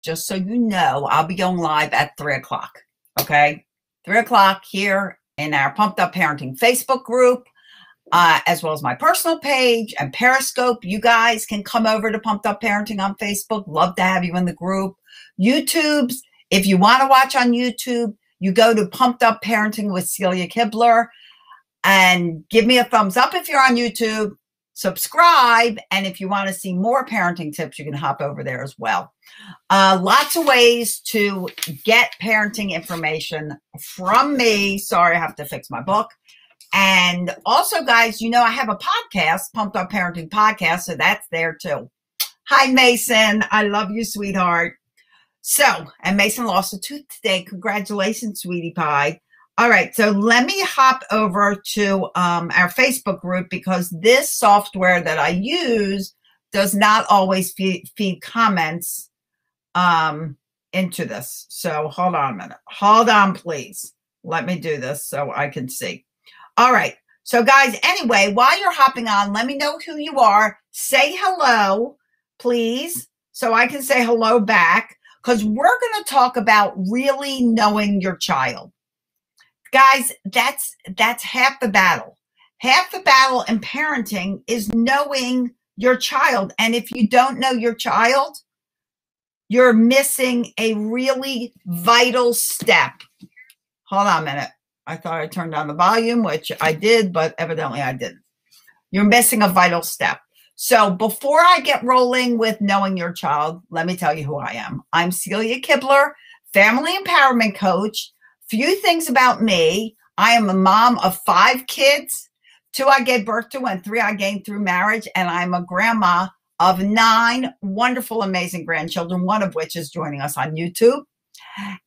just so you know, I'll be going live at 3 o'clock. Okay. 3 o'clock here in our Pumped Up Parenting Facebook group, as well as my personal page and Periscope. You guys can come over to Pumped Up Parenting on Facebook. Love to have you in the group. YouTube's, if you want to watch on YouTube, you go to Pumped Up Parenting with Celia Kibler and give me a thumbs up if you're on YouTube. Subscribe, and if you want to see more parenting tips, you can hop over there as well. Lots of ways to get parenting information from me. Sorry, I have to fix my book. And also, guys, you know, I have a podcast, Pumped Up Parenting Podcast, so that's there too. Hi, Mason. I love you, sweetheart. So, and Mason lost a tooth today. Congratulations, sweetie pie. All right, so let me hop over to our Facebook group, because this software that I use does not always feed comments into this. So hold on a minute. Hold on, please. Let me do this so I can see. All right, so guys, anyway, while you're hopping on, let me know who you are. Say hello, please, so I can say hello back, because we're going to talk about really knowing your child. Guys, that's half the battle. Half the battle in parenting is knowing your child. And if you don't know your child, you're missing a really vital step. Hold on a minute. I thought I turned down the volume, which I did, but evidently I didn't. You're missing a vital step. So before I get rolling with knowing your child, let me tell you who I am. I'm Celia Kibler, family empowerment coach. Few things about me. I am a mom of 5 kids. 2 I gave birth to and 3 I gained through marriage. And I'm a grandma of 9 wonderful, amazing grandchildren, one of which is joining us on YouTube.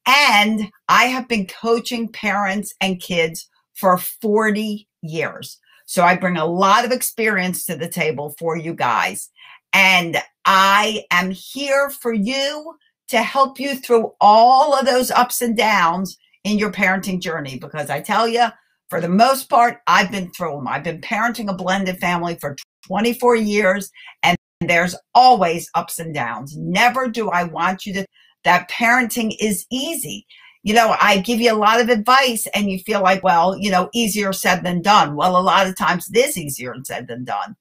And I have been coaching parents and kids for 40 years. So I bring a lot of experience to the table for you guys. And I am here for you to help you through all of those ups and downs in your parenting journey, because I tell you, for the most part, I've been through them. I've been parenting a blended family for 24 years, and there's always ups and downs. Never do I want you to, that parenting is easy. You know, I give you a lot of advice and you feel like, well, you know, easier said than done. Well, a lot of times it is easier said than done,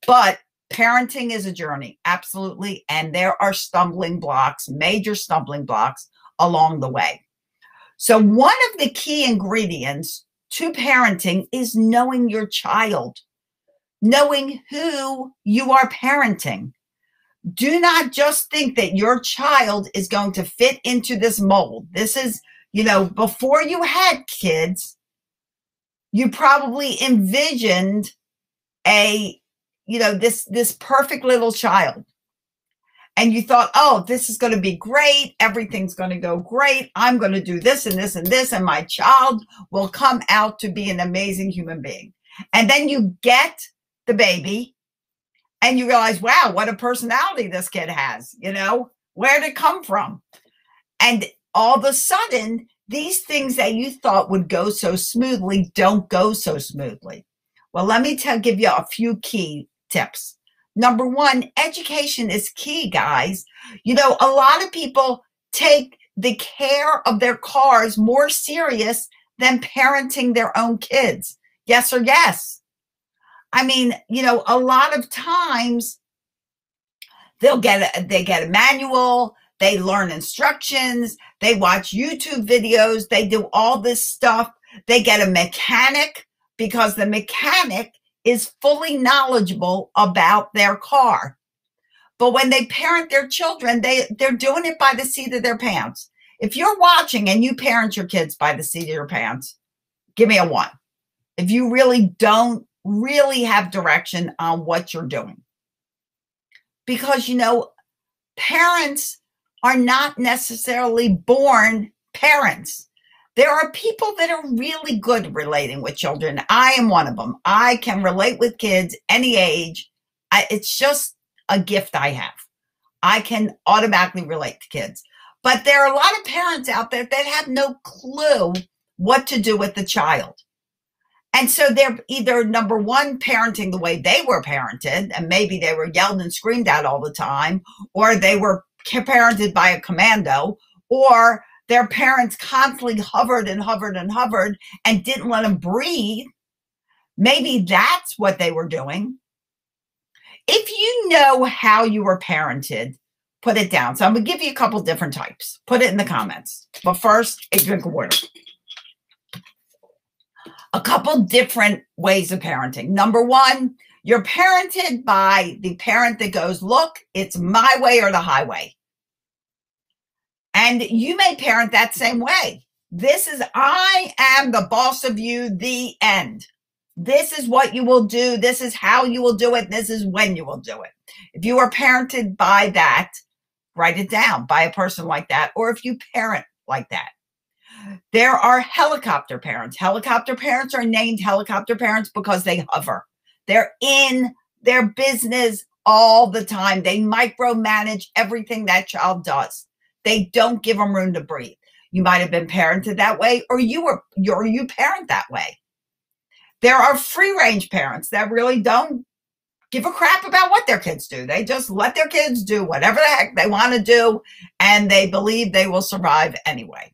but parenting is a journey. Absolutely. And there are stumbling blocks, major stumbling blocks along the way. So one of the key ingredients to parenting is knowing your child, knowing who you are parenting. Do not just think that your child is going to fit into this mold. This is, you know, before you had kids, you probably envisioned a, you know, this perfect little child. And you thought, oh, this is going to be great. Everything's going to go great. I'm going to do this and this and this, and my child will come out to be an amazing human being. And then you get the baby and you realize, wow, what a personality this kid has. You know, where did it come from? And all of a sudden, these things that you thought would go so smoothly don't go so smoothly. Well, let me give you a few key tips. Number 1, education is key, guys. You know, a lot of people take the care of their cars more serious than parenting their own kids. Yes or yes? I mean, you know, a lot of times they get a manual, they learn instructions, they watch YouTube videos, they do all this stuff. They get a mechanic because the mechanic is fully knowledgeable about their car. But when they parent their children, they're doing it by the seat of their pants. If you're watching and you parent your kids by the seat of your pants, give me a 1. If you really don't really have direction on what you're doing. Because, you know, parents are not necessarily born parents. There are people that are really good relating with children. I am one of them. I can relate with kids any age. It's just a gift I have. I can automatically relate to kids. But there are a lot of parents out there that have no clue what to do with the child. And so they're either, number 1, parenting the way they were parented, and maybe they were yelled and screamed at all the time, or they were parented by a commando, or their parents constantly hovered and hovered and hovered and didn't let them breathe. Maybe that's what they were doing. If you know how you were parented, put it down. So I'm going to give you a couple different types. Put it in the comments. But first, a drink of water. A couple different ways of parenting. Number one, you're parented by the parent that goes, look, it's my way or the highway. And you may parent that same way. This is, I am the boss of you, the end. This is what you will do. This is how you will do it. This is when you will do it. If you are parented by that, write it down, by a person like that, or if you parent like that. There are helicopter parents. Helicopter parents are named helicopter parents because they hover. They're in their business all the time. They micromanage everything that child does. They don't give them room to breathe. You might have been parented that way, or you parent that way. There are free range parents that really don't give a crap about what their kids do. They just let their kids do whatever the heck they want to do, and they believe they will survive anyway.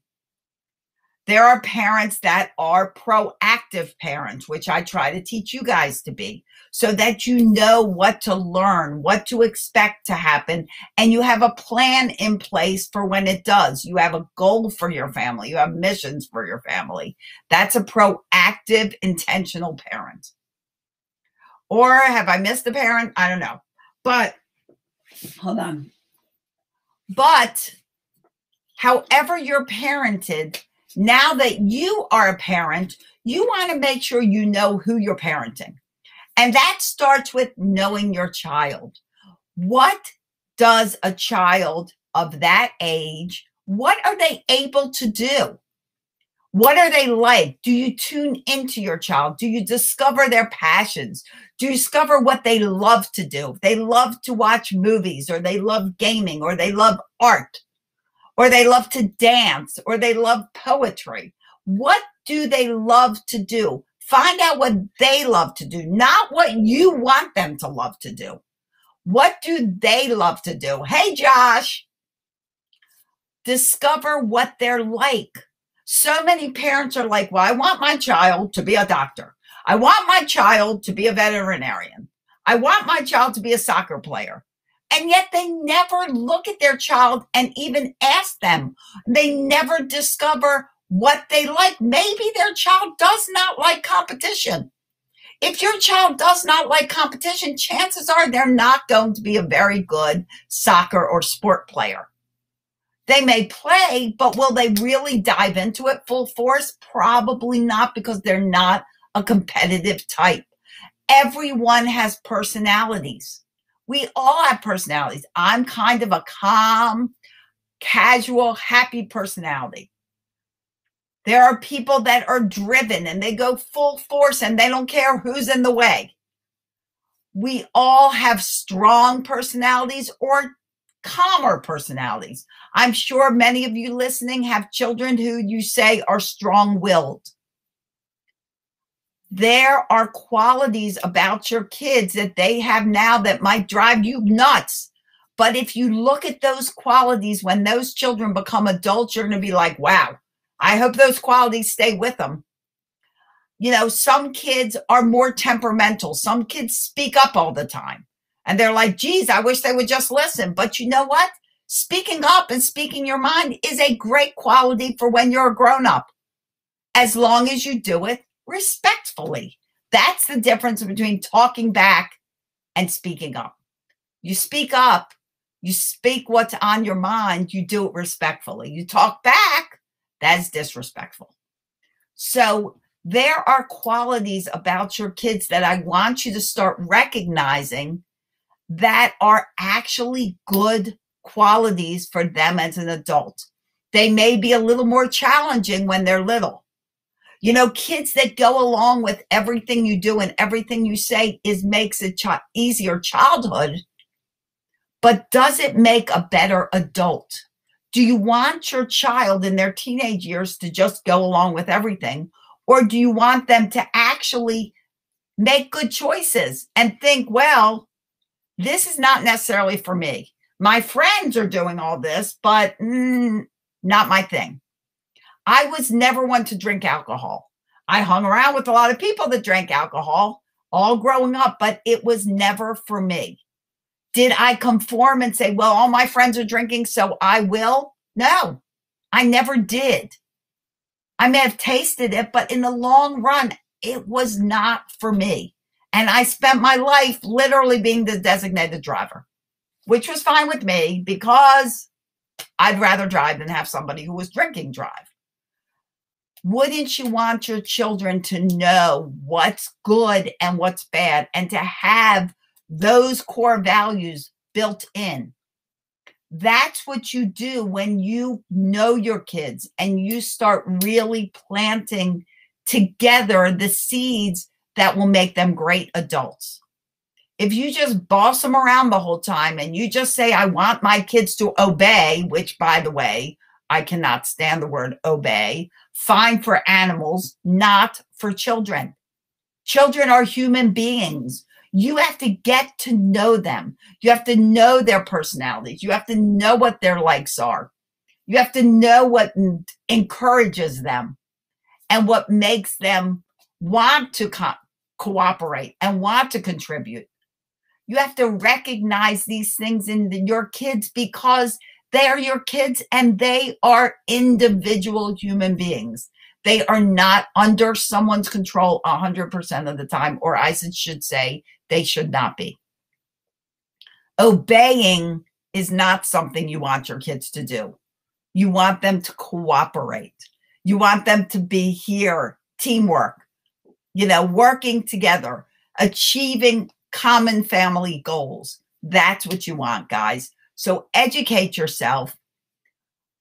There are parents that are proactive parents, which I try to teach you guys to be, so that you know what to learn, what to expect to happen, and you have a plan in place for when it does. You have a goal for your family. You have missions for your family. That's a proactive, intentional parent. Or have I missed a parent? I don't know. But, hold on. But, however you're parented, now that you are a parent, you want to make sure you know who you're parenting. And that starts with knowing your child. What does a child of that age, what are they able to do? What are they like? Do you tune into your child? Do you discover their passions? Do you discover what they love to do? If they love to watch movies, or they love gaming, or they love art, or they love to dance, or they love poetry. What do they love to do? Find out what they love to do, not what you want them to love to do. What do they love to do? Hey, Josh. Discover what they're like. So many parents are like, well, I want my child to be a doctor. I want my child to be a veterinarian. I want my child to be a soccer player. And yet they never look at their child and even ask them. They never discover what they like. Maybe their child does not like competition. If your child does not like competition, chances are they're not going to be a very good soccer or sport player. They may play, but will they really dive into it full force? Probably not, because they're not a competitive type. Everyone has personalities. We all have personalities. I'm kind of a calm, casual, happy personality. There are people that are driven and they go full force and they don't care who's in the way. We all have strong personalities or calmer personalities. I'm sure many of you listening have children who you say are strong-willed. There are qualities about your kids that they have now that might drive you nuts. But if you look at those qualities when those children become adults, you're going to be like, wow, I hope those qualities stay with them. You know, some kids are more temperamental. Some kids speak up all the time. And they're like, geez, I wish they would just listen. But you know what? Speaking up and speaking your mind is a great quality for when you're a grown-up, as long as you do it respectfully. That's the difference between talking back and speaking up. You speak up, you speak what's on your mind, you do it respectfully. You talk back, that's disrespectful. So there are qualities about your kids that I want you to start recognizing that are actually good qualities for them as an adult. They may be a little more challenging when they're little. You know, kids that go along with everything you do and everything you say makes it easier childhood, but does it make a better adult? Do you want your child in their teenage years to just go along with everything? Or do you want them to actually make good choices and think, well, this is not necessarily for me, My friends are doing all this, but not my thing. I was never one to drink alcohol. I hung around with a lot of people that drank alcohol all growing up, but it was never for me. Did I conform and say, well, all my friends are drinking, so I will? No, I never did. I may have tasted it, but in the long run, it was not for me. And I spent my life literally being the designated driver, which was fine with me because I'd rather drive than have somebody who was drinking drive. Wouldn't you want your children to know what's good and what's bad and to have those core values built in? That's what you do when you know your kids and you start really planting together the seeds that will make them great adults. If you just boss them around the whole time and you just say, I want my kids to obey, which, by the way, I cannot stand the word obey, fine for animals, not for children. Children are human beings. You have to get to know them. You have to know their personalities. You have to know what their likes are. You have to know what encourages them and what makes them want to cooperate and want to contribute. You have to recognize these things in your kids because they are your kids and they are individual human beings. They are not under someone's control 100% of the time, or I should say they should not be. Obeying is not something you want your kids to do. You want them to cooperate. You want them to be here, teamwork, working together, achieving common family goals. That's what you want, guys. So educate yourself.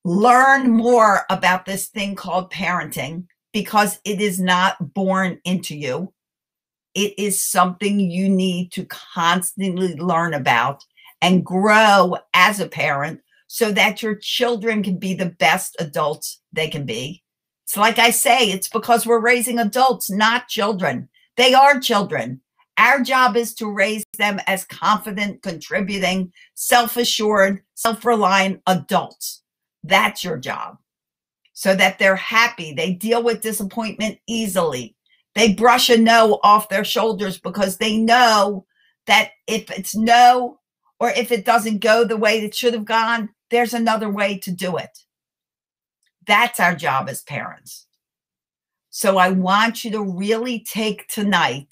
Learn more about this thing called parenting because it is not born into you. It is something you need to constantly learn about and grow as a parent so that your children can be the best adults they can be. It's like I say, it's because we're raising adults, not children. They are children. Our job is to raise them as confident, contributing, self-assured, self-reliant adults. That's your job. So that they're happy. They deal with disappointment easily. They brush a no off their shoulders because they know that if it's no, or if it doesn't go the way it should have gone, there's another way to do it. That's our job as parents. So I want you to really take tonight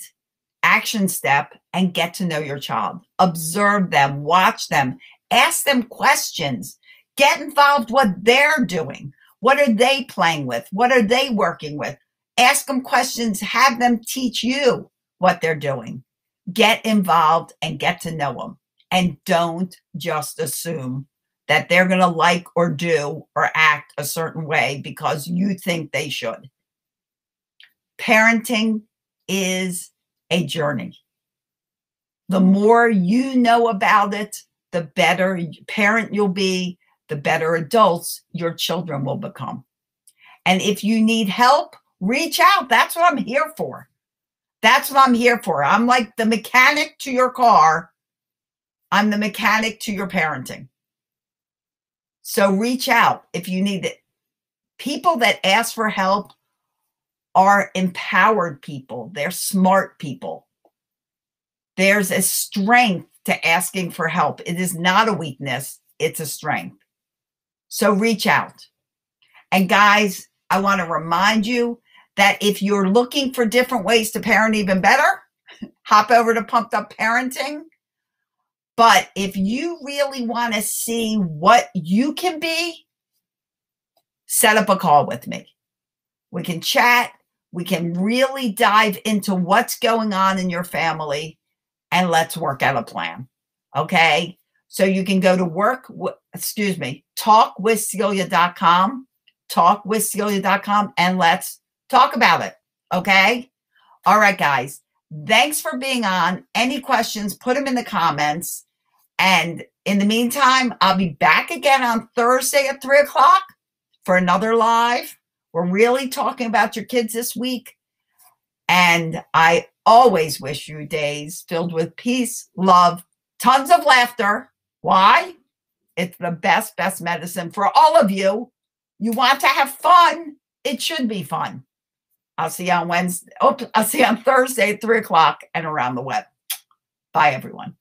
action step and get to know your child. Observe them, watch them, ask them questions, get involved what they're doing. What are they playing with? What are they working with? Ask them questions, have them teach you what they're doing. Get involved and get to know them. And don't just assume that they're going to like or do or act a certain way because you think they should. Parenting is a journey. The more you know about it, the better parent you'll be, the better adults your children will become. And if you need help, reach out. That's what I'm here for. That's what I'm here for. I'm like the mechanic to your car. I'm the mechanic to your parenting. So reach out if you need it. People that ask for help are empowered people. They're smart people. There's a strength to asking for help. It is not a weakness. It's a strength. So reach out. And guys, I want to remind you that if you're looking for different ways to parent even better, hop over to Pumped Up Parenting. But if you really want to see what you can be, set up a call with me. We can chat. We can really dive into what's going on in your family and let's work out a plan. Okay? So you can go to talkwithcelia.com, talkwithcelia.com, and let's talk about it. Okay? All right, guys. Thanks for being on. Any questions, put them in the comments. And in the meantime, I'll be back again on Thursday at 3 o'clock for another live. We're really talking about your kids this week. And I always wish you days filled with peace, love, tons of laughter. Why? It's the best medicine for all of you. You want to have fun. It should be fun. I'll see you on Wednesday. I'll see you on Thursday at 3 o'clock and around the web. Bye, everyone.